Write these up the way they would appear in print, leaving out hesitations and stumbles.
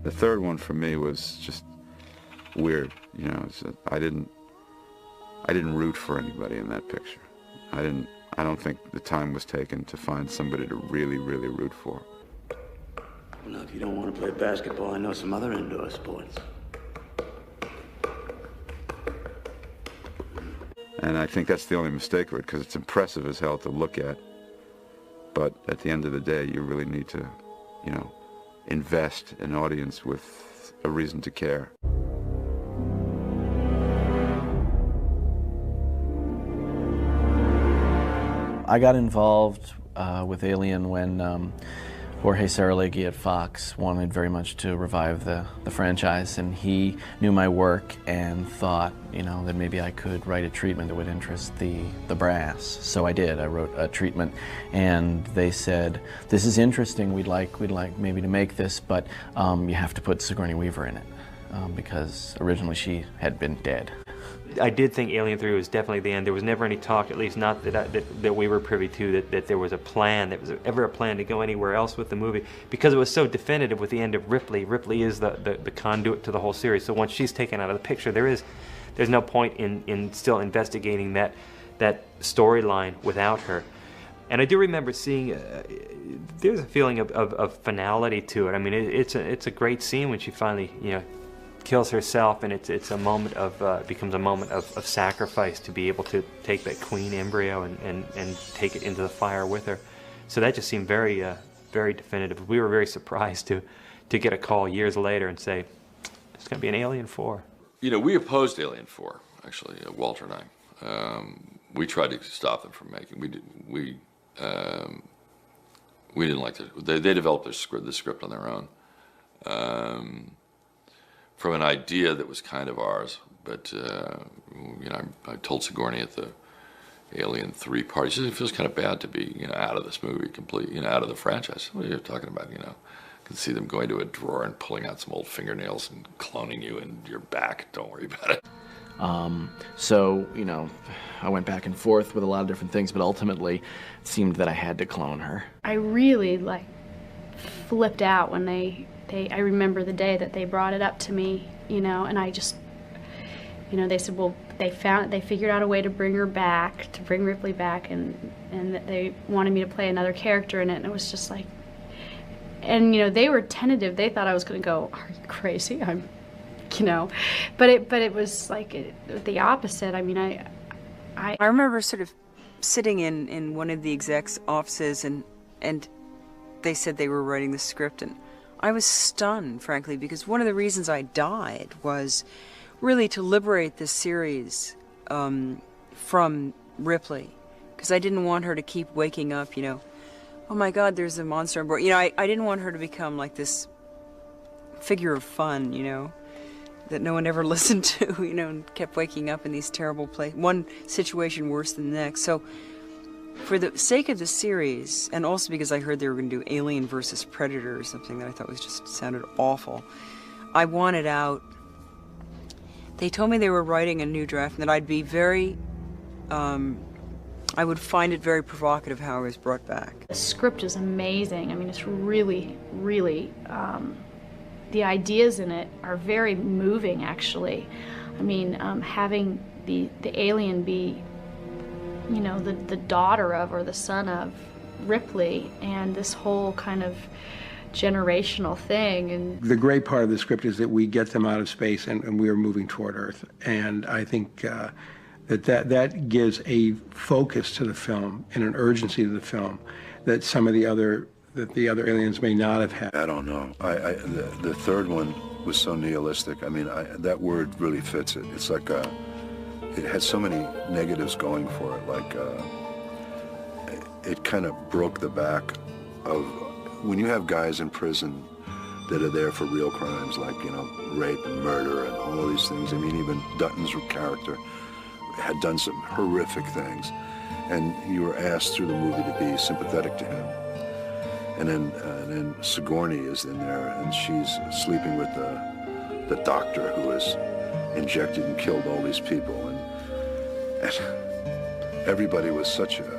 The third one for me was just weird, you know. I didn't root for anybody in that picture. I don't think the time was taken to find somebody to really, really root for. Well, if you don't want to play basketball, I know some other indoor sports. And I think that's the only mistake of it, because it's impressive as hell to look at. But at the end of the day, you really need to, you know, invest an audience with a reason to care. I got involved with Alien when Jorge Saralegui at Fox wanted very much to revive the franchise, and he knew my work and thought, you know, that maybe I could write a treatment that would interest the brass. So I did. I wrote a treatment, and they said, "This is interesting. We'd like maybe to make this, but you have to put Sigourney Weaver in it because originally she had been dead." I did think Alien 3 was definitely the end. There was never any talk, at least not that we were privy to, that there was a plan, that was ever a plan to go anywhere else with the movie, because it was so definitive with the end of Ripley. Ripley is the conduit to the whole series. So once she's taken out of the picture, there's no point in still investigating that storyline without her. And I do remember seeing there's a feeling of finality to it. I mean, it's a great scene when she finally, you know, kills herself, and it's a moment of becomes a moment of sacrifice to be able to take that queen embryo and take it into the fire with her. So that just seemed very very definitive. We were very surprised to get a call years later and say it's going to be an Alien 4. You know, we opposed Alien 4, actually, Walter and I. We tried to stop them from making. We didn't like it. They developed the script on their own. From an idea that was kind of ours, but you know, I told Sigourney at the Alien 3 party, she said it feels kind of bad to be, you know, out of this movie completely, you know, out of the franchise. What are you talking about? You know, I can see them going to a drawer and pulling out some old fingernails and cloning you in your back. Don't worry about it. So, you know, I went back and forth with a lot of different things, but ultimately it seemed that I had to clone her. I really flipped out when I remember the day that they brought it up to me, you know, and I just, you know, they said, well, they figured out a way to bring her back, to bring Ripley back, and that they wanted me to play another character in it, and it was just like, and, you know, they were tentative. They thought I was going to go, are you crazy? I'm, you know, but it was like the opposite. I mean, I remember sort of sitting in one of the execs' offices, and they said they were writing the script, and I was stunned, frankly, because one of the reasons I died was really to liberate this series from Ripley, because I didn't want her to keep waking up, you know, oh my God, there's a monster on board. You know, I didn't want her to become like this figure of fun, you know, that no one ever listened to, you know, and kept waking up in these terrible places, one situation worse than the next. So for the sake of the series, and also because I heard they were going to do Alien versus Predator or something that I thought was just sounded awful, I wanted out. They told me they were writing a new draft and that I'd be very, I would find it very provocative how I was brought back. The script is amazing. I mean, it's really, really, the ideas in it are very moving, actually. I mean, having the alien be, you know, the daughter of or the son of Ripley, and this whole kind of generational thing. And the great part of the script is that we get them out of space and we are moving toward Earth. And I think that gives a focus to the film and an urgency to the film that some of the other aliens may not have had. I don't know. The third one was so nihilistic. I mean, that word really fits it. It's like it has so many negatives going for it. Like it kind of broke the back of when you have guys in prison that are there for real crimes, like, you know, rape and murder and all of these things. I mean, even Dutton's character had done some horrific things, and you were asked through the movie to be sympathetic to him. And then Sigourney is in there, and she's sleeping with the doctor who has injected and killed all these people, and everybody was such a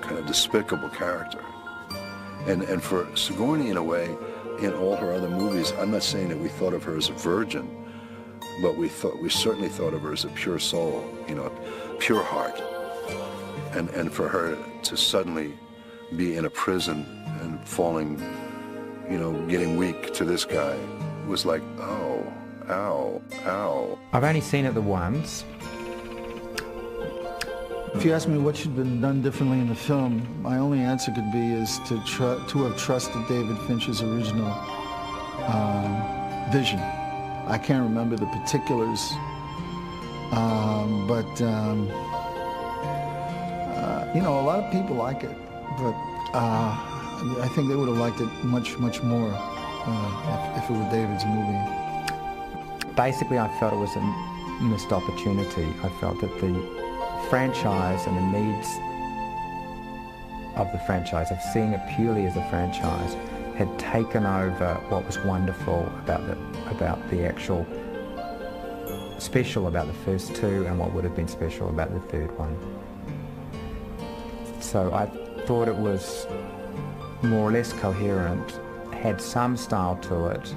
kind of despicable character. And for Sigourney, in a way, in all her other movies, I'm not saying that we thought of her as a virgin, but we certainly thought of her as a pure soul, you know, pure heart. And for her to suddenly be in a prison and falling, you know, getting weak to this guy was like, oh, ow, ow. I've only seen it the once. If you ask me what should have been done differently in the film, my only answer could be is to have trusted David Fincher's original vision. I can't remember the particulars, but you know, a lot of people like it, but I think they would have liked it much more if it were David's movie. Basically, I felt it was a missed opportunity. I felt that the franchise and the needs of the franchise, of seeing it purely as a franchise, had taken over what was wonderful about the actual special about the first two and what would have been special about the third one. So I thought it was more or less coherent, had some style to it,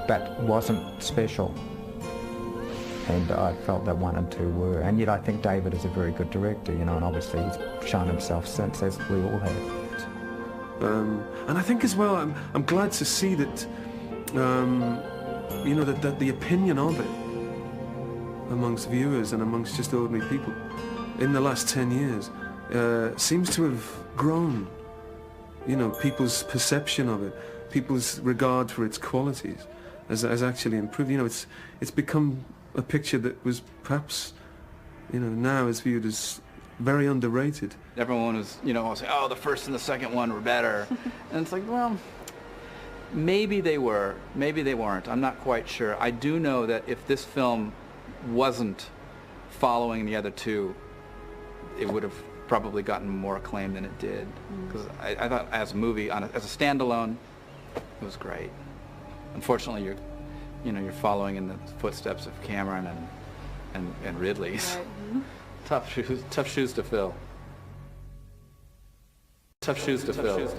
but wasn't special. And I felt that 1 and 2 were. And yet I think David is a very good director, you know, and obviously he's shown himself since, as we all have. And I think as well, I'm glad to see that, you know, that the opinion of it amongst viewers and amongst just ordinary people in the last 10 years seems to have grown. You know, people's perception of it, people's regard for its qualities has actually improved. You know, it's become a picture that was perhaps, you know, now is viewed as very underrated. Everyone was, you know, saying, oh, the first and the second one were better. And it's like, well, maybe they were, maybe they weren't. I'm not quite sure. I do know that if this film wasn't following the other two, it would have probably gotten more acclaim than it did. Because I thought as a movie, as a standalone, it was great. Unfortunately, you're following in the footsteps of Cameron and Ridley's. Right. Tough shoes to fill. Tough shoes to fill.